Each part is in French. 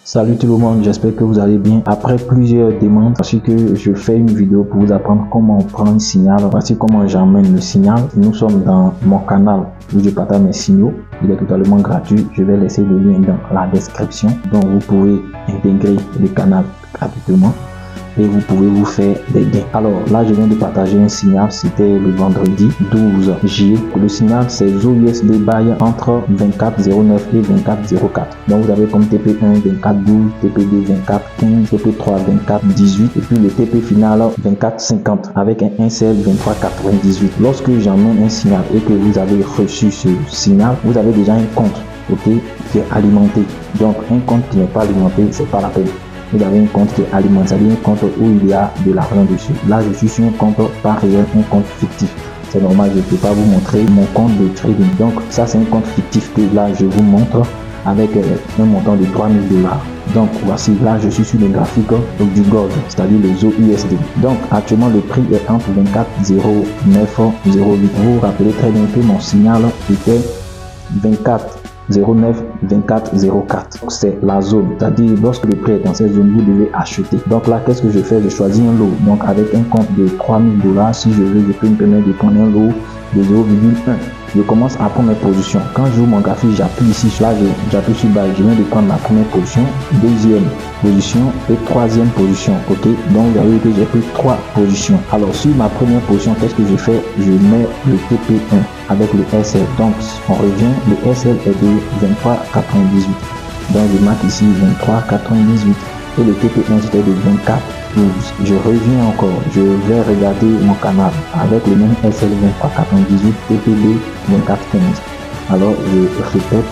Salut tout le monde, j'espère que vous allez bien. Après plusieurs demandes, parce que je fais une vidéo pour vous apprendre comment on prend un signal, voici comment j'emmène le signal. Nous sommes dans mon canal où je partage mes signaux. Il est totalement gratuit. Je vais laisser le lien dans la description. Donc vous pouvez intégrer le canal gratuitement et vous pouvez vous faire des gains. Alors là, je viens de partager un signal, c'était le vendredi 12 juillet. Le signal, c'est ZOUUSD BY entre 2409 et 2404. Donc vous avez comme TP1 2412, TP2 2415, TP3 2418 et puis le TP final 2450 avec un SL 2398. Lorsque j'emmène un signal et que vous avez reçu ce signal, vous avez déjà un compte, ok, qui est alimenté. Donc un compte qui n'est pas alimenté, c'est pas la peine. Vous avez un compte qui est alimenté, c'est-à-dire un compte où il y a de l'argent dessus. Là, je suis sur un compte pas réel, un compte fictif. C'est normal, je ne peux pas vous montrer mon compte de trading. Donc, ça, c'est un compte fictif que là, je vous montre avec un montant de 3000 $. Donc, voici, là, je suis sur le graphique du gold, c'est-à-dire le ZOUUSD. Donc, actuellement, le prix est entre 24,09,08. Vous vous rappelez très bien que mon signal était 24,09, 24,04. C'est la zone, c'est-à-dire lorsque le prix est dans cette zone, vous devez acheter. Donc là, qu'est-ce que je fais? Je choisis un lot. Donc avec un compte de 3000 $, si je veux, je peux me permettre de prendre un lot de 0,1. Je commence à prendre mes positions. Quand je joue mon graphique, j'appuie ici, là, j'appuie sur buy. Je viens de prendre la première position, deuxième position et troisième position. Ok, donc vous avez vu que j'ai pris 3 positions. Alors sur ma première position, qu'est-ce que je fais? Je mets le TP1 avec le SL. Donc on revient, le SL est de 23,98. Donc je marque ici 23,98 et le TP1 c'était de 24,12. Je reviens encore, je vais regarder mon canal avec le même SL 23,98, TP2 24,15. Alors je répète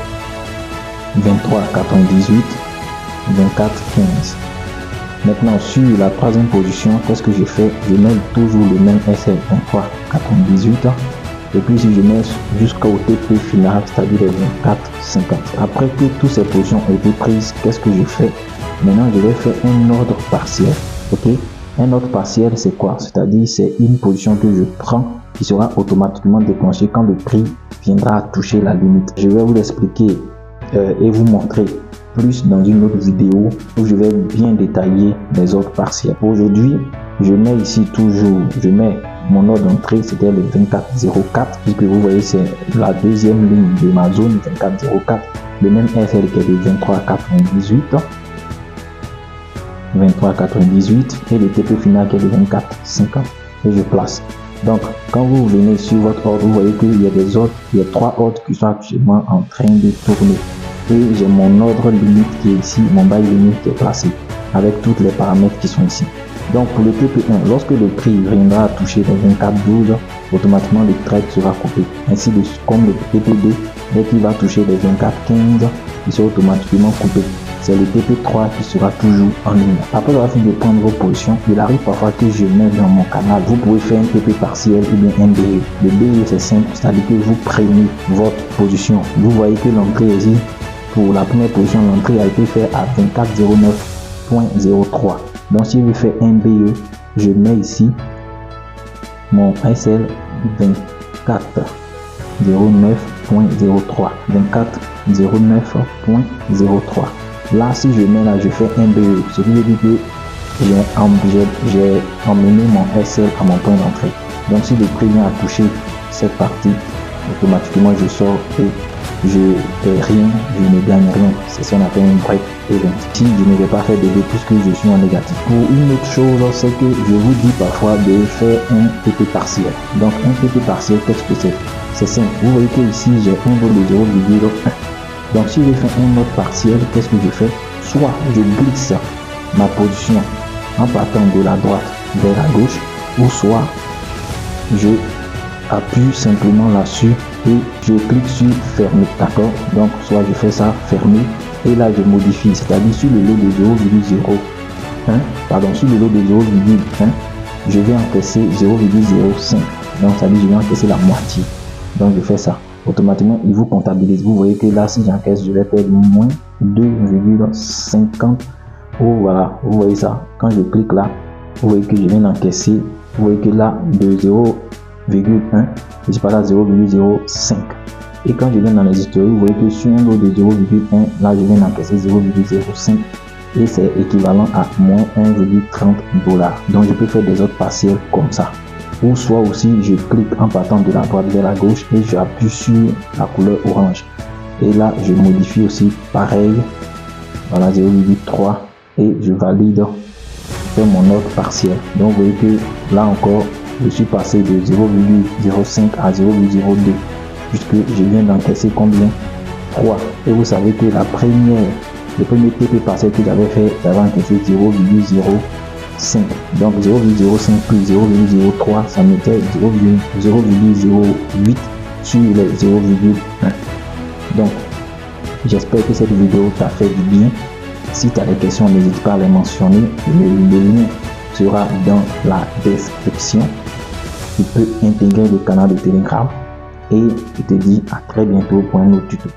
23,98, 24,15. Maintenant sur la troisième position, qu'est-ce que je fais? Je mets toujours le même SL 23,98. Et puis si je mets jusqu'au TP final, c'est-à-dire les 24,50. Après que toutes ces positions ont été prises, qu'est-ce que je fais? Maintenant, je vais faire un ordre partiel. Ok, un ordre partiel, c'est quoi? C'est-à-dire, c'est une position que je prends qui sera automatiquement déclenchée quand le prix viendra à toucher la limite. Je vais vous l'expliquer et vous montrer plus dans une autre vidéo où je vais bien détailler les ordres partiels. Aujourd'hui, je mets ici toujours, je mets mon ordre d'entrée, c'était le 24,04, puisque vous voyez, c'est la deuxième ligne de ma zone, 24,04. Le même SL qui est de 23,98. 23,98 et le TP final qui est de 24,50 et je place. Donc quand vous venez sur votre ordre, vous voyez qu'il y a des ordres, il y a 3 ordres qui sont actuellement en train de tourner et j'ai mon ordre limite qui est ici, mon buy limite qui est placé avec tous les paramètres qui sont ici. Donc pour le TP1, lorsque le prix viendra à toucher les 24,12, automatiquement le trade sera coupé. Ainsi de comme le TP2, dès qu'il va toucher les 24,15, il sera automatiquement coupé. C'est le TP3 qui sera toujours en ligne. Après avoir fini de prendre vos positions, il arrive parfois que je mets dans mon canal. Vous pouvez faire un TP partiel ou bien un BE. Le BE c'est simple, c'est-à-dire que vous prenez votre position. Vous voyez que l'entrée ici, pour la première position, l'entrée a été faite à 24,09,03. Donc si je fais un BE, je mets ici mon SL 24,09,03. 24,09,03. Là, si je mets là, je fais un BE, ce qui veut dire que j'ai emmené mon SL à mon point d'entrée. Donc, si le prix vient à toucher cette partie, automatiquement je sors et je fais rien, je ne gagne rien. C'est ce qu'on appelle un break event. Si je ne vais pas faire de BE puisque je suis en négatif. Pour une autre chose, c'est que je vous dis parfois de faire un TP partiel. Donc, un TP partiel, qu'est-ce que c'est? C'est simple. Vous voyez que ici, j'ai un vol de 0,1. Donc si je fais un autre partiel, qu'est-ce que je fais? Soit je glisse ma position en partant de la droite vers la gauche, ou soit je appuie simplement là-dessus et je clique sur fermer, d'accord? Donc soit je fais ça fermer et là je modifie, c'est-à-dire sur le lot de 0,01, pardon, sur le lot de 0,1, je vais encaisser 0,05. Donc ça dit je vais encaisser la moitié. Donc je fais ça. Automatiquement il vous comptabilise. Vous voyez que là si j'encaisse, je vais perdre moins 2,50. Oh voilà, vous voyez ça. Quand je clique là, vous voyez que je viens d'encaisser. Vous voyez que là de 0,1, je suis pas là 0,05. Et quand je viens dans les historiques, vous voyez que sur un lot de 0,1, là je viens d'encaisser 0,05 et c'est équivalent à moins 1,30 $. Donc je peux faire des autres partiels comme ça. Ou soit aussi je clique en partant de la droite vers la gauche et j'appuie sur la couleur orange. Et là je modifie aussi pareil, voilà 0,3 et je valide faire mon autre partiel. Donc vous voyez que là encore je suis passé de 0,05 à 0,02 puisque je viens d'encaisser combien? 3. Et vous savez que le premier TP partiel que j'avais fait, j'avais encaissé 0,05. Donc 0,05 plus 0,03, ça mettait 0,08 sur les 0,1. Donc j'espère que cette vidéo t'a fait du bien. Si tu as des questions, n'hésite pas à les mentionner. Le lien sera dans la description. Tu peux intégrer le canal de Telegram. Et je te dis à très bientôt pour un autre tuto.